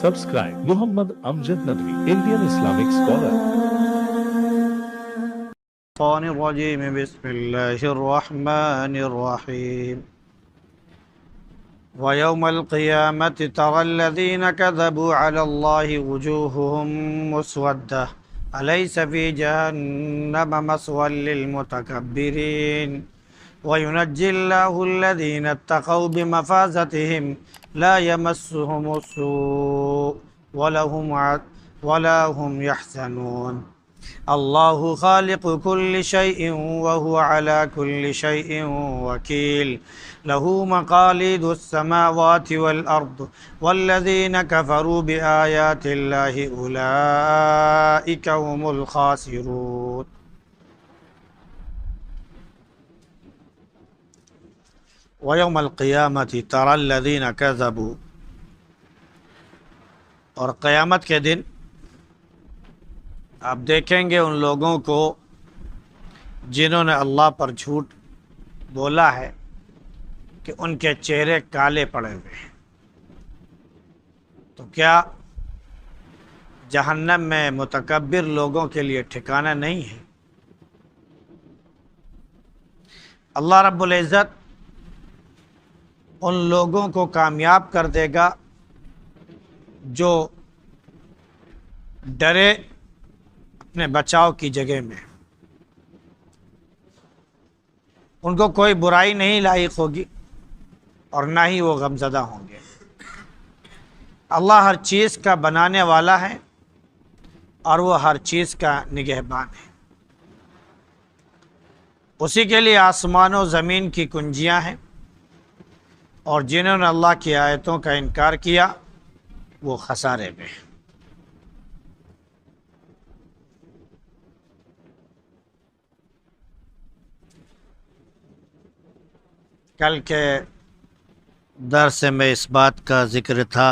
Subscribe Muhammad Amjad Nadwi, Indian Islamic scholar. الشيطان الرجيم بسم الله الرحمن الرحيم ويوم القيامة ترى الذين كذبوا على الله وجوههم مسودة أليس في جهنم مثوى للمتكبرين وينجي الله الذين اتقوا بمفازتهم لا يمسهم السوء ولا هم يحزنون اللہ خالق كل شيء وهو على كل شيء وكيل له مقاليد السماوات والأرض والذين كفروا بآيات الله أولئك هم الخاسرون ويوم القيامة ترى الذين كذبوا اور قیامت کے دن آپ دیکھیں گے ان لوگوں کو جنہوں نے اللہ پر جھوٹ بولا ہے کہ ان کے چہرے کالے پڑے ہوئے ہیں۔ تو کیا جہنم میں متکبر لوگوں کے لیے ٹھکانہ نہیں ہے؟ اللہ رب العزت ان لوگوں کو کامیاب کر دے گا جو ڈرے اپنے بچاؤ کی جگہ میں، ان کو کوئی برائی نہیں لاحق ہوگی اور نہ ہی وہ غمزدہ ہوں گے۔ اللہ ہر چیز کا بنانے والا ہے اور وہ ہر چیز کا نگہبان ہے۔ اسی کے لیے آسمان و زمین کی کنجیاں ہیں، اور جنہوں نے اللہ کی آیتوں کا انکار کیا وہ خسارے میں ہیں۔ کل کے درس میں اس بات کا ذکر تھا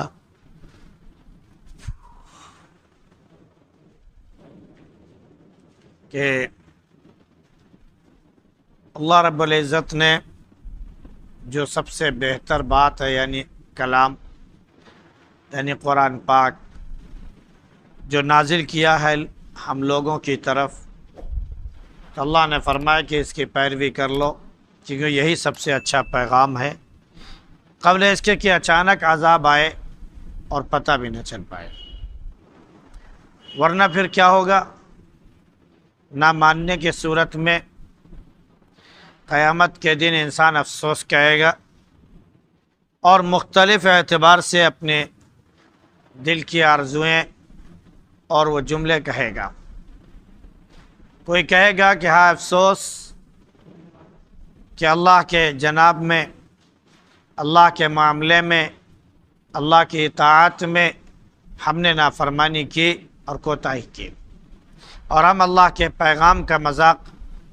کہ اللہ رب العزت نے جو سب سے بہتر بات ہے یعنی کلام یعنی قرآن پاک جو نازل کیا ہے ہم لوگوں کی طرف، تو اللہ نے فرمایا کہ اس کی پیروی کر لو کیونکہ یہی سب سے اچھا پیغام ہے، قبل اس کے کہ اچانک عذاب آئے اور پتہ بھی نہ چل پائے۔ ورنہ پھر کیا ہوگا؟ نہ ماننے کی صورت میں قیامت کے دن انسان افسوس کہے گا اور مختلف اعتبار سے اپنے دل کی آرزوئیں اور وہ جملے کہے گا۔ کوئی کہے گا کہ ہاں افسوس کہ اللہ کے جناب میں، اللہ کے معاملے میں، اللہ کی اطاعت میں ہم نے نافرمانی کی اور کوتاہی کی، اور ہم اللہ کے پیغام کا مذاق،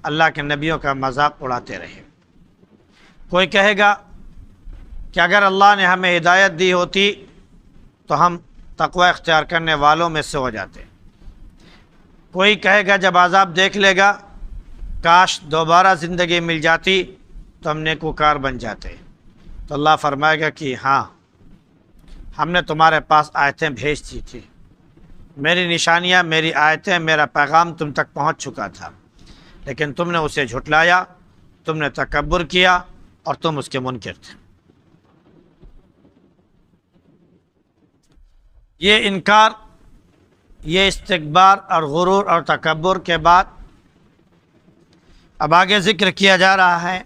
اللہ کے نبیوں کا مذاق اڑاتے رہے۔ کوئی کہے گا کہ اگر اللہ نے ہمیں ہدایت دی ہوتی تو ہم تقوی اختیار کرنے والوں میں سے ہو جاتے۔ کوئی کہے گا جب عذاب دیکھ لے گا کاش دوبارہ زندگی مل جاتی تو ہم نیکوکار بن جاتے۔ تو اللہ فرمائے گا کہ ہاں ہم نے تمہارے پاس آیتیں بھیج دی تھی، میری نشانیاں، میری آیتیں، میرا پیغام تم تک پہنچ چکا تھا، لیکن تم نے اسے جھٹلایا، تم نے تکبر کیا اور تم اس کے منکر تھے۔ یہ انکار، یہ استکبار اور غرور اور تکبر کے بعد اب آگے ذکر کیا جا رہا ہے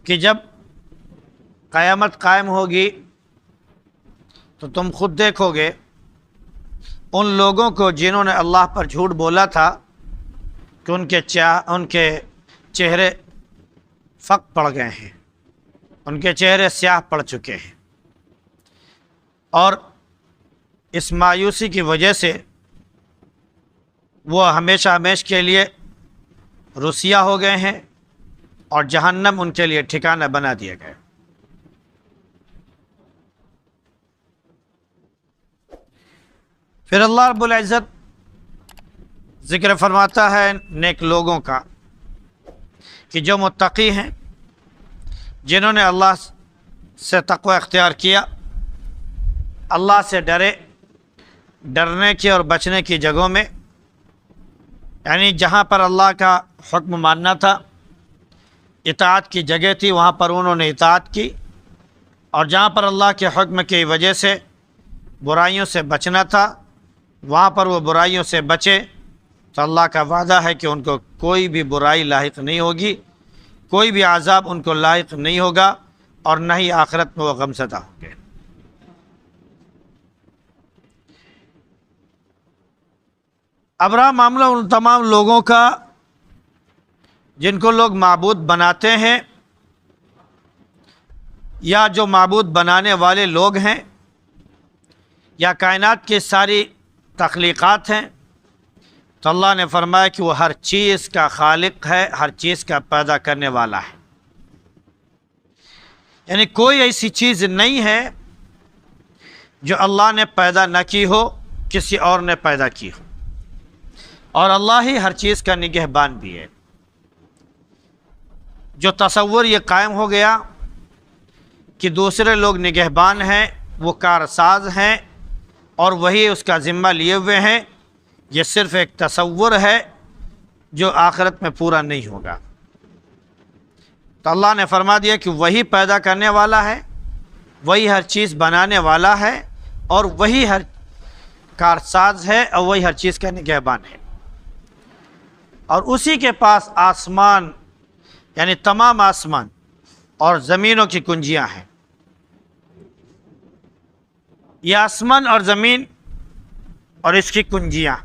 کہ جب قیامت قائم ہوگی تو تم خود دیکھو گے ان لوگوں کو جنہوں نے اللہ پر جھوٹ بولا تھا کہ ان کے چہرے فق پڑ گئے ہیں، ان کے چہرے سیاہ پڑ چکے ہیں، اور اس مایوسی کی وجہ سے وہ ہمیشہ ہمیشہ کے لیے رسیا ہو گئے ہیں اور جہنم ان کے لیے ٹھکانہ بنا دیا گیا۔ پھر اللہ رب العزت ذکر فرماتا ہے نیک لوگوں کا کہ جو متقی ہیں، جنہوں نے اللہ سے تقوی اختیار کیا، اللہ سے ڈرنے کی اور بچنے کی جگہوں میں، یعنی جہاں پر اللہ کا حکم ماننا تھا، اطاعت کی جگہ تھی، وہاں پر انہوں نے اطاعت کی، اور جہاں پر اللہ کے حکم کی وجہ سے برائیوں سے بچنا تھا وہاں پر وہ برائیوں سے بچے، تو اللہ کا وعدہ ہے کہ ان کو کوئی بھی برائی لاحق نہیں ہوگی، کوئی بھی عذاب ان کو لاحق نہیں ہوگا، اور نہ ہی آخرت میں وہ غمزدہ ہوں گے۔ اب رہا معاملہ ان تمام لوگوں کا جن کو لوگ معبود بناتے ہیں، یا جو معبود بنانے والے لوگ ہیں، یا کائنات کی ساری تخلیقات ہیں، تو اللہ نے فرمایا کہ وہ ہر چیز کا خالق ہے، ہر چیز کا پیدا کرنے والا ہے۔ یعنی کوئی ایسی چیز نہیں ہے جو اللہ نے پیدا نہ کی ہو، کسی اور نے پیدا کی ہو، اور اللہ ہی ہر چیز کا نگہبان بھی ہے۔ جو تصور یہ قائم ہو گیا کہ دوسرے لوگ نگہبان ہیں، وہ کارساز ہیں اور وہی اس کا ذمہ لیے ہوئے ہیں، یہ صرف ایک تصور ہے جو آخرت میں پورا نہیں ہوگا۔ تو اللہ نے فرما دیا کہ وہی پیدا کرنے والا ہے، وہی ہر چیز بنانے والا ہے، اور وہی ہر کارساز ہے، اور وہی ہر چیز کا نگہبان ہے، اور اسی کے پاس آسمان، یعنی تمام آسمان اور زمینوں کی کنجیاں ہیں۔ یہ آسمان اور زمین اور اس کی کنجیاں،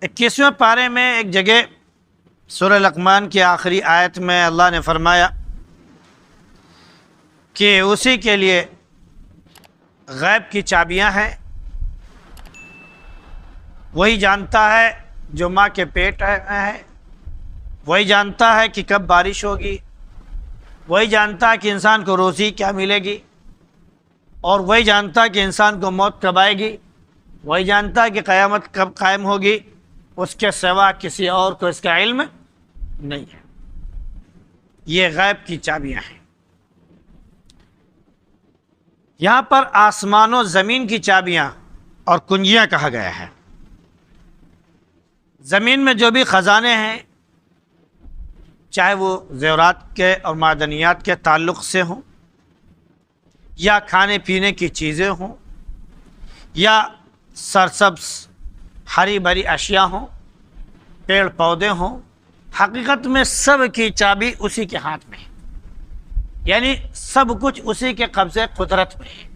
اکیسویں پارے میں ایک جگہ سورہ لقمان کی آخری آیت میں اللہ نے فرمایا کہ اسی کے لیے غیب کی چابیاں ہیں، وہی جانتا ہے جو ماں کے پیٹ میں ہے، وہی جانتا ہے کہ کب بارش ہوگی، وہی جانتا ہے کہ انسان کو روزی کیا ملے گی، اور وہی جانتا ہے کہ انسان کو موت کب آئے گی، وہی جانتا ہے کہ قیامت کب قائم ہوگی، اس کے سوا کسی اور کو اس کا علم نہیں ہے۔ یہ غیب کی چابیاں ہیں۔ یہاں پر آسمان و زمین کی چابیاں اور کنجیاں کہا گیا ہے۔ زمین میں جو بھی خزانے ہیں، چاہے وہ زیورات کے اور معدنیات کے تعلق سے ہوں، یا کھانے پینے کی چیزیں ہوں، یا سرسبز ہری بھری اشیاء ہوں، پیڑ پودے ہوں، حقیقت میں سب کی چابی اسی کے ہاتھ میں ہے، یعنی سب کچھ اسی کے قبضے قدرت میں ہے۔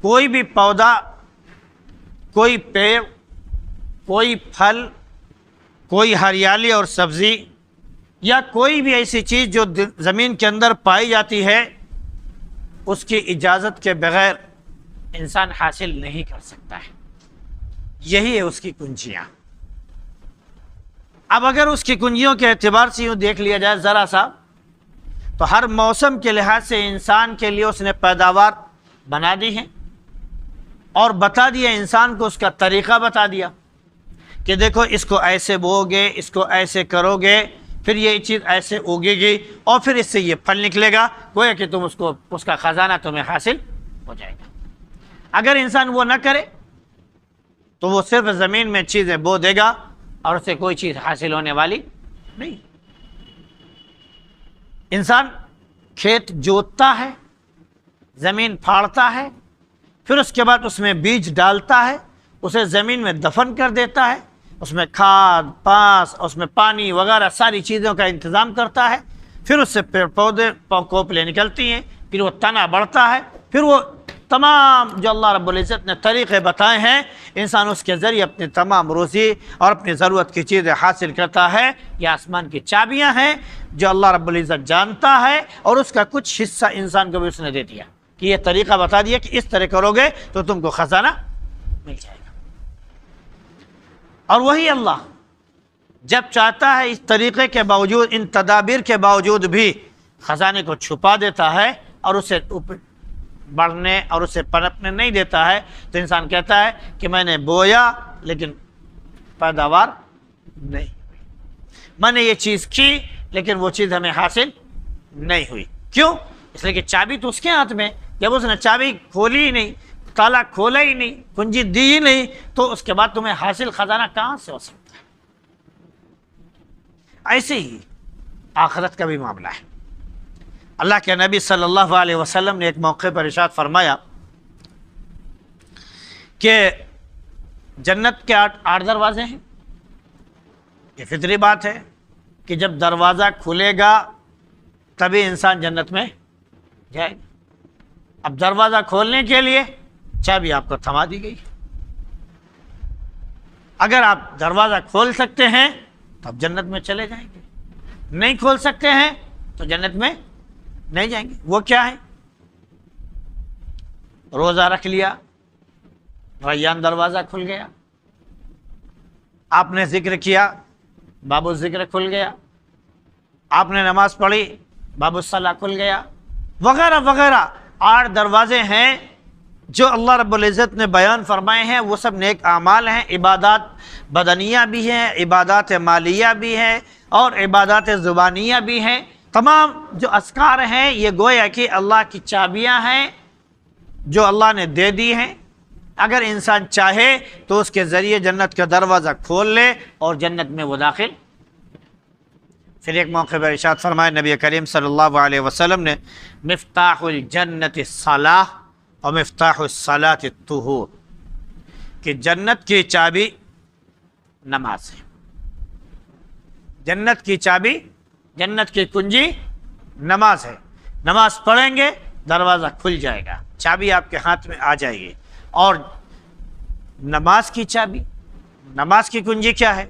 کوئی بھی پودا، کوئی پیڑ، کوئی پھل، کوئی ہریالی اور سبزی، یا کوئی بھی ایسی چیز جو زمین کے اندر پائی جاتی ہے، اس کی اجازت کے بغیر انسان حاصل نہیں کر سکتا ہے۔ یہی ہے اس کی کنجیاں۔ اب اگر اس کی کنجیوں کے اعتبار سے یوں دیکھ لیا جائے ذرا سا، تو ہر موسم کے لحاظ سے انسان کے لیے اس نے پیداوار بنا دی ہے، اور بتا دیا انسان کو، اس کا طریقہ بتا دیا کہ دیکھو اس کو ایسے بو گے، اس کو ایسے کرو گے، پھر یہ چیز ایسے اگے گی، اور پھر اس سے یہ پھل نکلے گا، گویا کہ تم اس کا خزانہ تمہیں حاصل ہو جائے گا۔ اگر انسان وہ نہ کرے تو وہ صرف زمین میں چیزیں بو دے گا اور اس سے کوئی چیز حاصل ہونے والی نہیں۔ انسان کھیت جوتتا ہے، زمین پھاڑتا ہے، پھر اس کے بعد اس میں بیج ڈالتا ہے، اسے زمین میں دفن کر دیتا ہے، اس میں کھاد پاس، اس میں پانی وغیرہ ساری چیزوں کا انتظام کرتا ہے، پھر اس سے پیڑ پودے کوپلیں نکلتی ہیں، پھر وہ تنا بڑھتا ہے، پھر وہ تمام جو اللہ رب العزت نے طریقے بتائے ہیں، انسان اس کے ذریعے اپنی تمام روزی اور اپنی ضرورت کی چیزیں حاصل کرتا ہے۔ یہ آسمان کی چابیاں ہیں جو اللہ رب العزت جانتا ہے، اور اس کا کچھ حصہ انسان کو بھی اس نے دے دیا کہ یہ طریقہ بتا دیا کہ اس طرح کرو گے تو تم کو خزانہ مل جائے گا۔ اور وہی اللہ جب چاہتا ہے اس طریقے کے باوجود، ان تدابیر کے باوجود بھی خزانے کو چھپا دیتا ہے اور اسے بڑھنے اور اسے پنپنے نہیں دیتا ہے، تو انسان کہتا ہے کہ میں نے بویا لیکن پیداوار نہیں، میں نے یہ چیز کی لیکن وہ چیز ہمیں حاصل نہیں ہوئی. کیوں؟ اس لیے کہ چابی تو اس کے ہاتھ میں. جب اس نے چابی کھولی ہی نہیں، تالا کھولا ہی نہیں، کنجی دی ہی نہیں، تو اس کے بعد تمہیں حاصل خزانہ کہاں سے ہو سکتا ہے؟ ایسے ہی آخرت کا بھی معاملہ ہے. اللہ کے نبی صلی اللہ علیہ وسلم نے ایک موقع پر ارشاد فرمایا کہ جنت کے 8 دروازے ہیں. یہ فطری بات ہے کہ جب دروازہ کھلے گا تبھی انسان جنت میں جائے گا. اب دروازہ کھولنے کے لیے چابی آپ کو تھما دی گئی. اگر آپ دروازہ کھول سکتے ہیں تو آپ جنت میں چلے جائیں گے، نہیں کھول سکتے ہیں تو جنت میں نہیں جائیں گے. وہ کیا ہے؟ روزہ رکھ لیا، ریان دروازہ کھل گیا. آپ نے ذکر کیا، باب الذکر کھل گیا. آپ نے نماز پڑھی، باب الصلاۃ کھل گیا، وغیرہ وغیرہ. 8 دروازے ہیں جو اللہ رب العزت نے بیان فرمائے ہیں. وہ سب نیک اعمال ہیں، عبادات بدنیہ بھی ہیں، عبادات مالیہ بھی ہیں، اور عبادات زبانیہ بھی ہیں. تمام جو اذکار ہیں یہ گویا کہ اللہ کی چابیاں ہیں جو اللہ نے دے دی ہیں. اگر انسان چاہے تو اس کے ذریعے جنت کا دروازہ کھول لے اور جنت میں وہ داخل. پھر ایک موقع پر ارشاد فرمائے نبی کریم صلی اللہ علیہ وسلم نے، مفتاح الجنت الصلاۃ اور مفتاح الصلاۃ الطہور، کہ جنت کی چابی نماز ہے. جنت کی چابی، جنت کی کنجی نماز ہے. نماز پڑھیں گے دروازہ کھل جائے گا، چابی آپ کے ہاتھ میں آ جائے گی. اور نماز کی چابی، نماز کی کنجی کیا ہے؟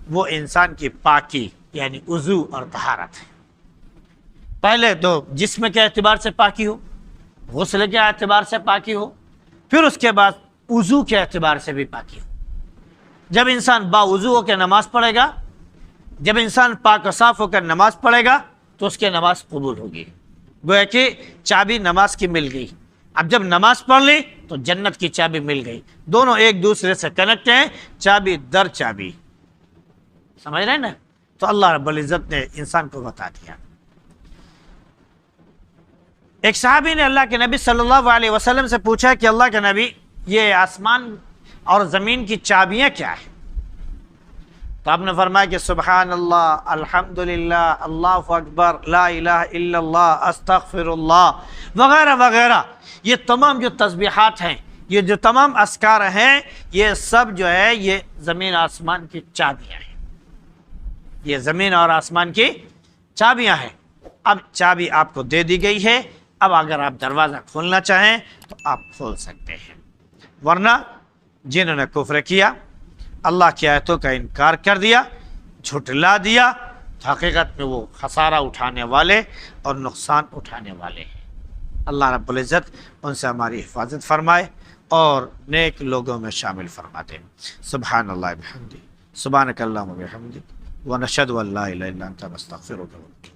وہ انسان کی پاکی یعنی وضو اور طہارت ہے. پہلے تو جسم کے اعتبار سے پاکی ہو، غسل کے اعتبار سے پاکی ہو، پھر اس کے بعد وضو کے اعتبار سے بھی پاکی ہو. جب انسان باوضو ہو کے نماز پڑھے گا، جب انسان پاک و صاف ہو کر نماز پڑھے گا تو اس کے نماز قبول ہوگی. گویا کہ چابی نماز کی مل گئی. اب جب نماز پڑھ لی تو جنت کی چابی مل گئی. دونوں ایک دوسرے سے کنیکٹ ہیں، چابی در چابی. سمجھ رہے ہیں نا؟ تو اللہ رب العزت نے انسان کو بتا دیا. ایک صحابی نے اللہ کے نبی صلی اللہ علیہ وسلم سے پوچھا کہ اللہ کے نبی، یہ آسمان اور زمین کی چابیاں کیا ہیں؟ تو آپ نے فرمایا کہ سبحان اللہ، الحمدللہ، اللہ اکبر، لا الہ الا اللہ، استغفر اللہ، وغیرہ وغیرہ. یہ تمام جو تسبیحات ہیں، یہ جو تمام اذکار ہیں، یہ سب جو ہے یہ زمین آسمان کی چابیاں ہیں. یہ زمین اور آسمان کی چابیاں ہیں. اب چابی آپ کو دے دی گئی ہے. اب اگر آپ دروازہ کھولنا چاہیں تو آپ کھول سکتے ہیں، ورنہ جنہوں نے کفر کیا، اللہ کی آیتوں کا انکار کر دیا، جھٹلا دیا، حقیقت میں وہ خسارہ اٹھانے والے اور نقصان اٹھانے والے ہیں. اللہ رب العزت ان سے ہماری حفاظت فرمائے اور نیک لوگوں میں شامل فرما دے. سبحان اللہ بحمدہ، سبحانک اللہم وبحمدک، ونشہد ان لا الہ الا انت، نستغفرک.